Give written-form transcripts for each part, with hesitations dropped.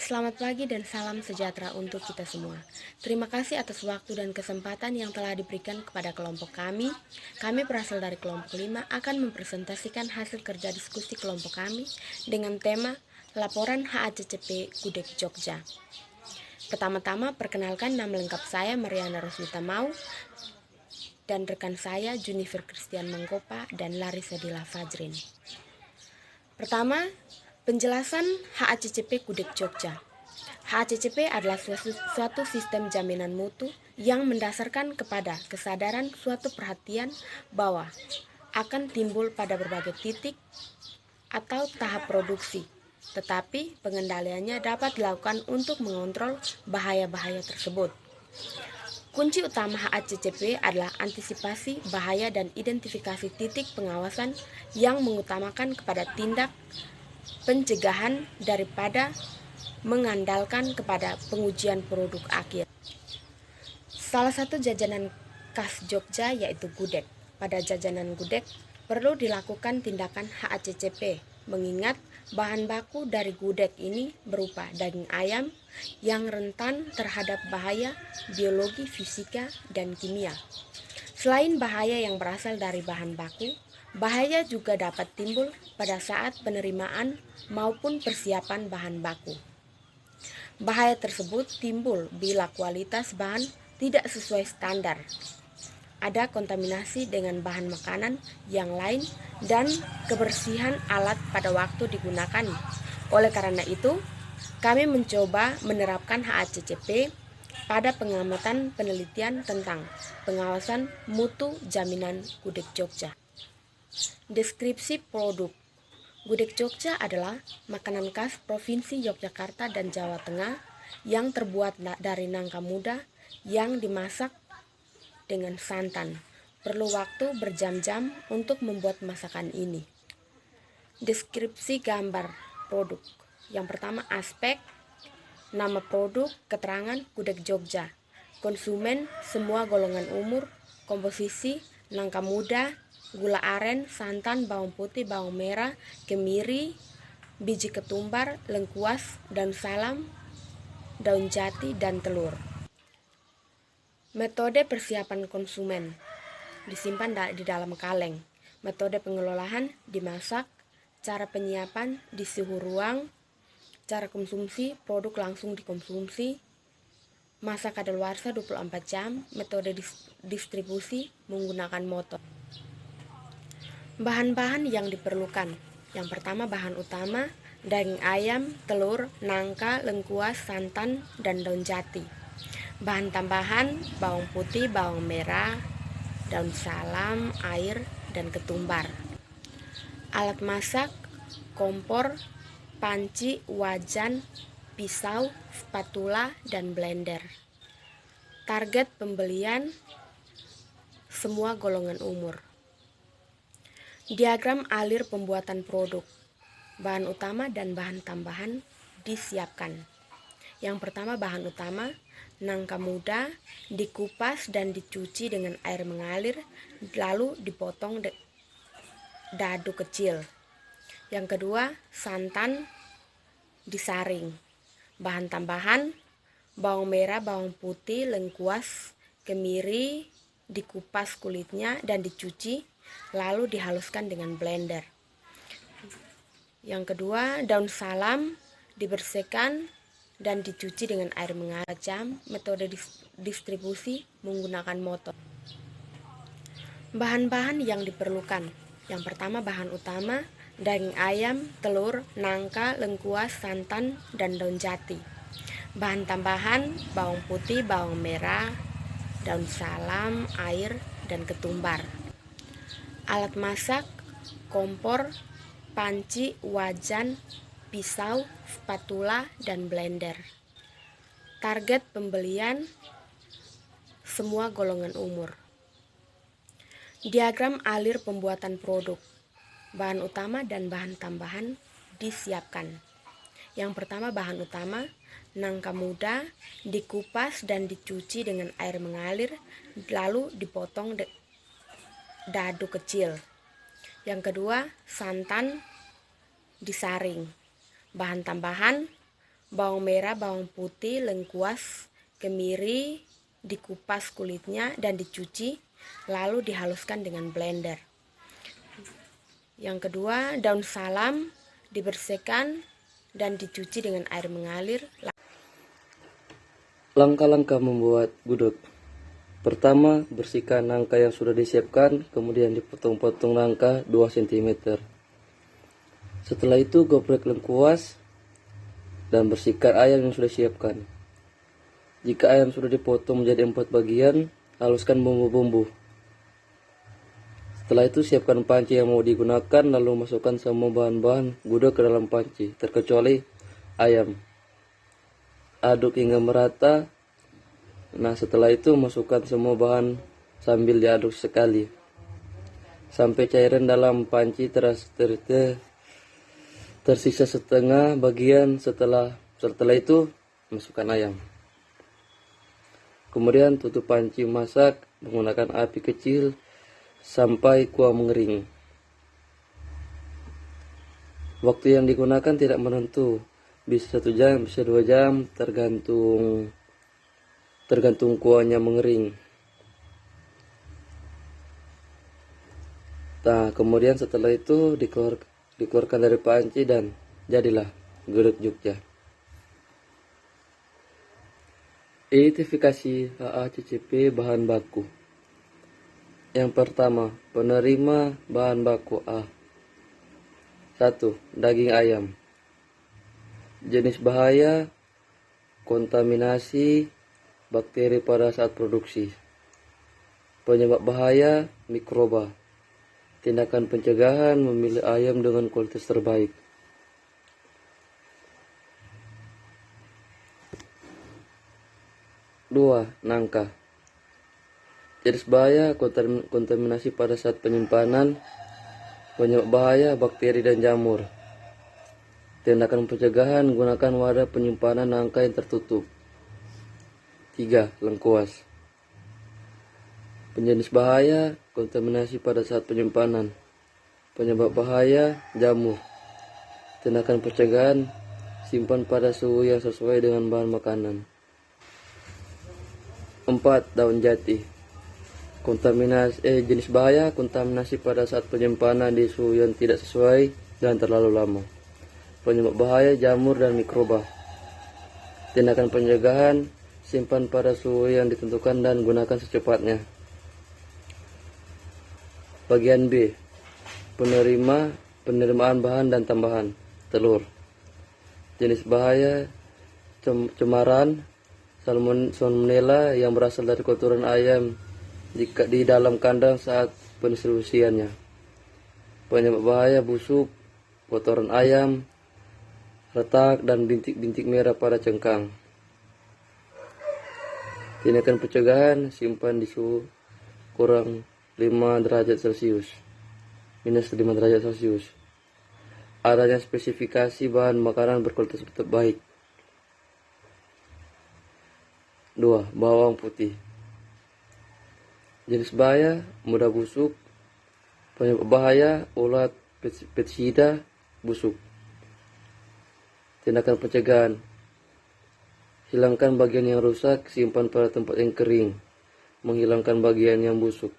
Selamat pagi dan salam sejahtera untuk kita semua. Terima kasih atas waktu dan kesempatan yang telah diberikan kepada kelompok kami. Kami berasal dari kelompok 5 akan mempresentasikan hasil kerja diskusi kelompok kami dengan tema Laporan HACCP Gudeg Jogja. Pertama-tama perkenalkan nama lengkap saya Mariana Rosmita Mau dan rekan saya Junifer Christian Mangkopa dan Larissa Dila Fajrin. Pertama, penjelasan HACCP Gudeg Jogja. HACCP adalah suatu sistem jaminan mutu yang mendasarkan kepada kesadaran suatu perhatian bahwa akan timbul pada berbagai titik atau tahap produksi, tetapi pengendaliannya dapat dilakukan untuk mengontrol bahaya-bahaya tersebut. Kunci utama HACCP adalah antisipasi bahaya dan identifikasi titik pengawasan yang mengutamakan kepada tindak pencegahan daripada mengandalkan kepada pengujian produk akhir. Salah satu jajanan khas Jogja yaitu gudeg. Pada jajanan gudeg perlu dilakukan tindakan HACCP, mengingat bahan baku dari gudeg ini berupa daging ayam yang rentan terhadap bahaya biologi, fisika, dan kimia. Selain bahaya yang berasal dari bahan baku, bahaya juga dapat timbul pada saat penerimaan maupun persiapan bahan baku. Bahaya tersebut timbul bila kualitas bahan tidak sesuai standar, ada kontaminasi dengan bahan makanan yang lain, dan kebersihan alat pada waktu digunakan. Oleh karena itu, kami mencoba menerapkan HACCP pada pengamatan penelitian tentang pengawasan mutu jaminan gudeg Jogja. Deskripsi produk. Gudeg Jogja adalah makanan khas Provinsi Yogyakarta dan Jawa Tengah yang terbuat dari nangka muda yang dimasak dengan santan. Perlu waktu berjam-jam untuk membuat masakan ini. Deskripsi gambar produk. Yang pertama, aspek, nama produk, keterangan gudeg Jogja. Konsumen semua golongan umur, komposisi nangka muda, gula aren, santan, bawang putih, bawang merah, kemiri, biji ketumbar, lengkuas, daun salam, daun jati, dan telur. Metode persiapan konsumen. Disimpan di dalam kaleng. Metode pengelolaan dimasak. Cara penyiapan di suhu ruang. Cara konsumsi produk langsung dikonsumsi. Masa kadaluarsa 24 jam. Metode distribusi menggunakan motor. Bahan-bahan yang diperlukan. Yang pertama, bahan utama, daging ayam, telur, nangka, lengkuas, santan, dan daun jati. Bahan tambahan, bawang putih, bawang merah, daun salam, air, dan ketumbar. Alat masak, kompor, panci, wajan, pisau, spatula, dan blender. Target pembelian, semua golongan umur. Diagram alir pembuatan produk. Bahan utama dan bahan tambahan disiapkan. Yang pertama, bahan utama, nangka muda, dikupas dan dicuci dengan air mengalir, lalu dipotong dadu kecil. Yang kedua, santan disaring. Bahan tambahan, bawang merah, bawang putih, lengkuas, kemiri, dikupas kulitnya dan dicuci, lalu dihaluskan dengan blender. Yang kedua, daun salam dibersihkan dan dicuci dengan air mengalir jam. Metode distribusi menggunakan motor. Bahan-bahan yang diperlukan. Yang pertama, bahan utama, daging ayam, telur, nangka, lengkuas, santan, dan daun jati. Bahan tambahan, bawang putih, bawang merah, daun salam, air, dan ketumbar. Alat masak, kompor, panci, wajan, pisau, spatula, dan blender. Target pembelian, semua golongan umur. Diagram alir pembuatan produk. Bahan utama dan bahan tambahan disiapkan. Yang pertama, bahan utama, nangka muda, dikupas dan dicuci dengan air mengalir, lalu dipotong dadu kecil. Yang kedua, santan disaring. Bahan tambahan, bawang merah, bawang putih, lengkuas, kemiri, dikupas kulitnya dan dicuci, lalu dihaluskan dengan blender. Yang kedua, daun salam dibersihkan dan dicuci dengan air mengalir. Langkah-langkah membuat gudeg. Pertama, bersihkan nangka yang sudah disiapkan, kemudian dipotong-potong nangka 2 cm. Setelah itu geprek lengkuas dan bersihkan ayam yang sudah disiapkan. Jika ayam sudah dipotong menjadi 4 bagian, haluskan bumbu-bumbu. Setelah itu siapkan panci yang mau digunakan, lalu masukkan semua bahan-bahan gudeg ke dalam panci, terkecuali ayam. Aduk hingga merata. Nah, setelah itu masukkan semua bahan sambil diaduk sekali sampai cairan dalam panci tersisa setengah bagian. Setelah itu masukkan ayam. Kemudian tutup panci, masak menggunakan api kecil sampai kuah mengering. Waktu yang digunakan tidak menentu, bisa 1 jam, bisa 2 jam, tergantung kuahnya mengering. Nah, kemudian setelah itu dikeluarkan dari panci dan jadilah gudeg Jogja. Identifikasi HACCP bahan baku. Yang pertama, penerima bahan baku A. 1. Daging ayam. Jenis bahaya, kontaminasi bakteri pada saat produksi. Penyebab bahaya, mikroba. Tindakan pencegahan, memilih ayam dengan kualitas terbaik. Dua, nangka. Jenis bahaya, kontaminasi pada saat penyimpanan. Penyebab bahaya, bakteri dan jamur. Tindakan pencegahan, gunakan wadah penyimpanan nangka yang tertutup. 3. Lengkuas. Penjenis bahaya, kontaminasi pada saat penyimpanan. Penyebab bahaya, jamur. Tindakan pencegahan, simpan pada suhu yang sesuai dengan bahan makanan. 4. Daun jati. Jenis bahaya, kontaminasi pada saat penyimpanan di suhu yang tidak sesuai dan terlalu lama. Penyebab bahaya, jamur dan mikroba. Tindakan pencegahan, simpan pada suhu yang ditentukan dan gunakan secepatnya. Bagian B. Penerimaan bahan dan tambahan. Telur. Jenis bahaya, cemaran, salmonella yang berasal dari kotoran ayam jika di dalam kandang saat pendistribusiannya. Penyebab bahaya, busuk, kotoran ayam, retak dan bintik-bintik merah pada cengkang. Tindakan pencegahan, simpan di suhu kurang 5 derajat Celcius, minus 5 derajat Celcius. Adanya spesifikasi bahan makanan berkualitas terbaik. 2. Bawang putih. Jenis bahaya, mudah busuk. Penyebab bahaya, ulat pestisida busuk. Tindakan pencegahan, hilangkan bagian yang rusak, simpan pada tempat yang kering, menghilangkan bagian yang busuk.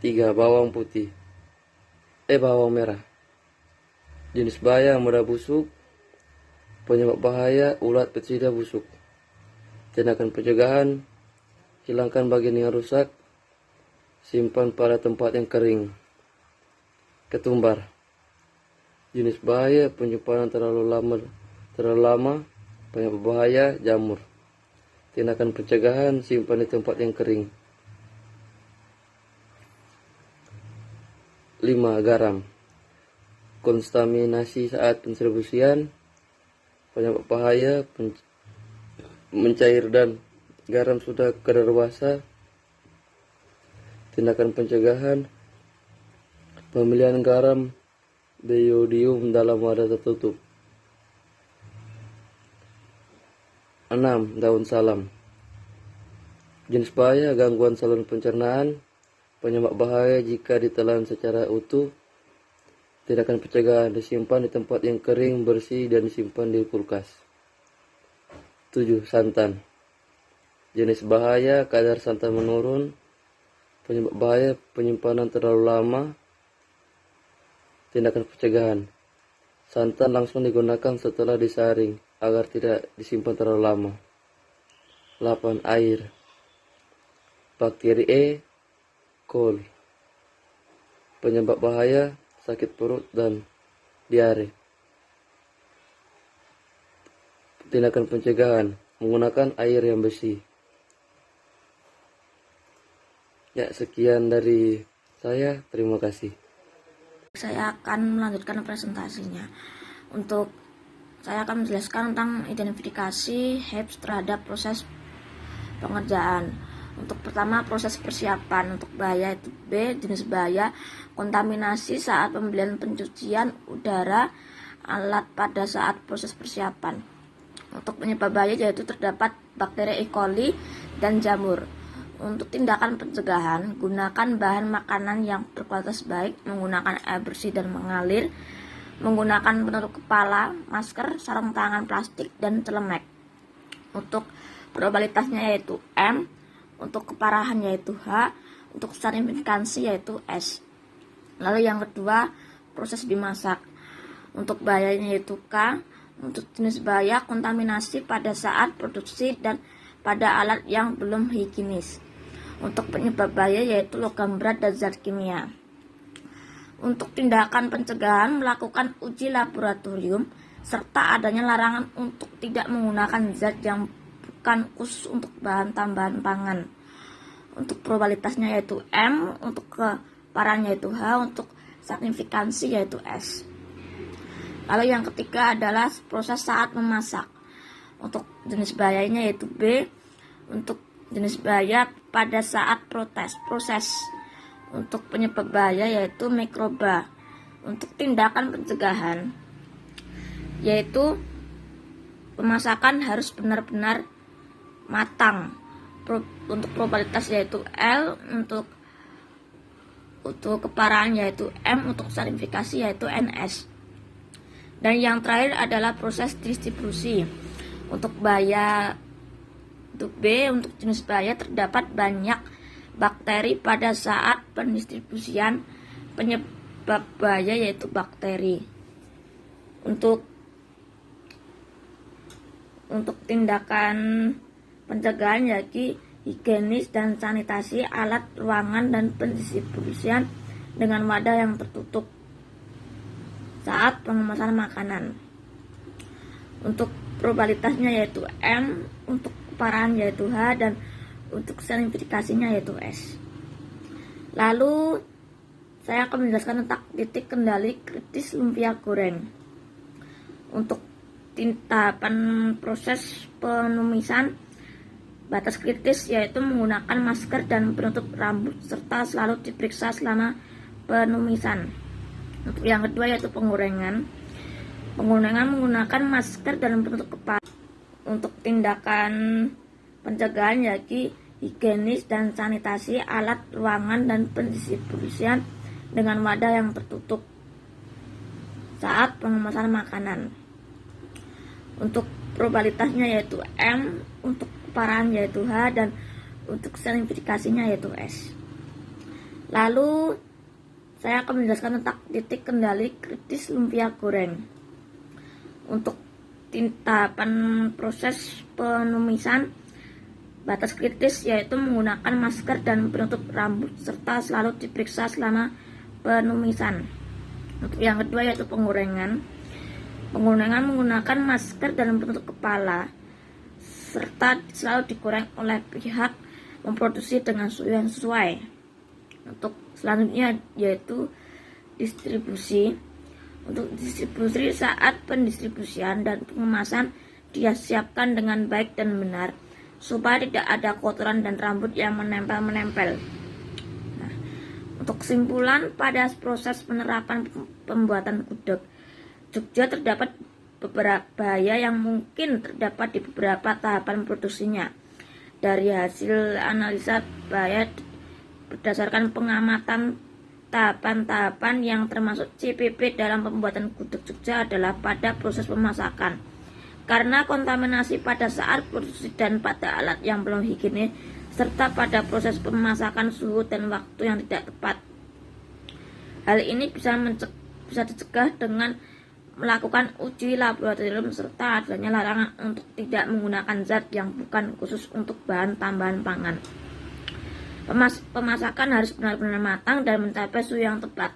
3. Bawang merah. Jenis bahaya, mudah busuk. Penyebab bahaya, ulat pestisida busuk. Tindakan pencegahan, hilangkan bagian yang rusak, simpan pada tempat yang kering. Ketumbar. Jenis bahaya, penyimpanan terlalu lama, penyebab bahaya, jamur. Tindakan pencegahan, simpan di tempat yang kering. 5. Garam. Kontaminasi saat pendistribusian. Penyebab bahaya, mencair dan garam sudah kadaluarsa. Tindakan pencegahan, pemilihan garam beiodium dalam wadah tertutup. 6. Daun salam. Jenis bahaya, gangguan saluran pencernaan. Penyebab bahaya jika ditelan secara utuh. Tindakan pencegahan: disimpan di tempat yang kering, bersih, dan disimpan di kulkas. 7. Santan. Jenis bahaya: kadar santan menurun. Penyebab bahaya: penyimpanan terlalu lama. Tindakan pencegahan: santan langsung digunakan setelah disaring agar tidak disimpan terlalu lama. 8. Air. Bakteri E. coli. Penyebab bahaya: sakit perut dan diare. Tindakan pencegahan: menggunakan air yang bersih. Ya, sekian dari saya. Terima kasih. Saya akan melanjutkan presentasinya. Saya akan menjelaskan tentang identifikasi HAPS terhadap proses pengerjaan. Untuk pertama, proses persiapan. Untuk bahaya itu B, jenis bahaya: kontaminasi saat pembelian pencucian udara alat pada saat proses persiapan. Untuk penyebab bahaya yaitu terdapat bakteri E. coli dan jamur. Untuk tindakan pencegahan, gunakan bahan makanan yang berkualitas baik, menggunakan air bersih dan mengalir, menggunakan penutup kepala, masker, sarung tangan plastik, dan celemek. Untuk probabilitasnya yaitu M, untuk keparahan yaitu H, untuk signifikansi yaitu S. Lalu yang kedua, proses dimasak. Untuk bahayanya yaitu K, untuk jenis bahaya: kontaminasi pada saat produksi dan pada alat yang belum higienis. Untuk penyebab bahaya yaitu logam berat dan zat kimia. Untuk tindakan pencegahan, melakukan uji laboratorium serta adanya larangan untuk tidak menggunakan zat yang bukan khusus untuk bahan tambahan pangan. Untuk probabilitasnya yaitu M, untuk keparahan yaitu H, untuk signifikansi yaitu S. Lalu yang ketiga adalah proses saat memasak. Untuk jenis bahayanya yaitu B, untuk jenis bahaya pada saat proses. Untuk penyebab bahaya yaitu mikroba. Untuk tindakan pencegahan yaitu pemasakan harus benar-benar matang. Untuk probabilitas yaitu L, untuk keparahan yaitu M, untuk signifikasi yaitu NS. Dan yang terakhir adalah proses distribusi. Untuk bahaya untuk B, untuk jenis bahaya terdapat banyak bakteri pada saat pendistribusian. Penyebab bahaya yaitu bakteri. Untuk tindakan pencegahan yaitu higienis dan sanitasi alat ruangan dan pendistribusian dengan wadah yang tertutup saat pengemasan makanan. Untuk probabilitasnya yaitu M, untuk keparahan yaitu H, dan untuk signifikasinya yaitu S. Lalu saya akan menjelaskan tentang titik kendali kritis lumpia goreng. Untuk tahapan proses penumisan, batas kritis yaitu menggunakan masker dan penutup rambut serta selalu diperiksa selama penumisan. Untuk yang kedua yaitu penggorengan. Penggorengan menggunakan masker dan penutup kepala. Untuk tindakan pencegahan yaitu higienis dan sanitasi alat ruangan dan pendistribusian dengan wadah yang tertutup saat pengemasan makanan. Untuk probabilitasnya yaitu M, untuk keparahan yaitu H, dan untuk signifikasinya yaitu S. Lalu saya akan menjelaskan tentang titik kendali kritis lumpia goreng. Untuk tahapan proses penumisan, batas kritis yaitu menggunakan masker dan penutup rambut serta selalu diperiksa selama penumisan. Untuk yang kedua yaitu penggorengan. Penggorengan menggunakan masker dan penutup kepala serta selalu digoreng oleh pihak memproduksi dengan suhu yang sesuai. Untuk selanjutnya yaitu distribusi. Untuk distribusi, saat pendistribusian dan pengemasan disiapkan dengan baik dan benar supaya tidak ada kotoran dan rambut yang menempel. Nah, untuk kesimpulan pada proses penerapan pembuatan gudeg Jogja terdapat beberapa bahaya yang mungkin terdapat di beberapa tahapan produksinya. Dari hasil analisa bahaya berdasarkan pengamatan Tahapan-tahapan yang termasuk CPP dalam pembuatan gudeg Jogja adalah pada proses pemasakan. Karena kontaminasi pada saat produksi dan pada alat yang belum higienis, serta pada proses pemasakan suhu dan waktu yang tidak tepat. Hal ini bisa dicegah dengan melakukan uji laboratorium serta adanya larangan untuk tidak menggunakan zat yang bukan khusus untuk bahan tambahan pangan. Pemasakan harus benar-benar matang dan mencapai suhu yang tepat.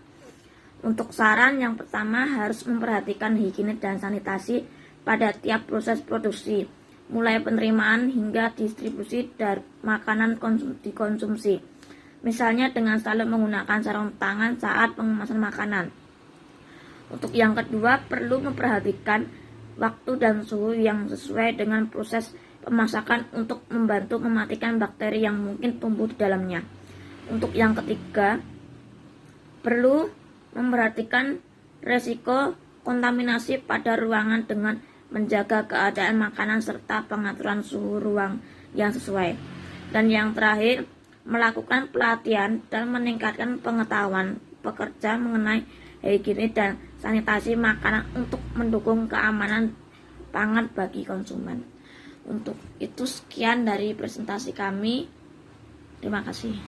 Untuk saran yang pertama, harus memperhatikan higienis dan sanitasi pada tiap proses produksi, mulai penerimaan hingga distribusi dari makanan dikonsumsi. Misalnya dengan selalu menggunakan sarung tangan saat pengemasan makanan. Untuk yang kedua, perlu memperhatikan waktu dan suhu yang sesuai dengan proses pemasakan untuk membantu mematikan bakteri yang mungkin tumbuh di dalamnya. Untuk yang ketiga, perlu memperhatikan resiko kontaminasi pada ruangan dengan menjaga keadaan makanan serta pengaturan suhu ruang yang sesuai. Dan yang terakhir, melakukan pelatihan dan meningkatkan pengetahuan pekerja mengenai higienis dan sanitasi makanan untuk mendukung keamanan pangan bagi konsumen. Untuk itu sekian dari presentasi kami. Terima kasih.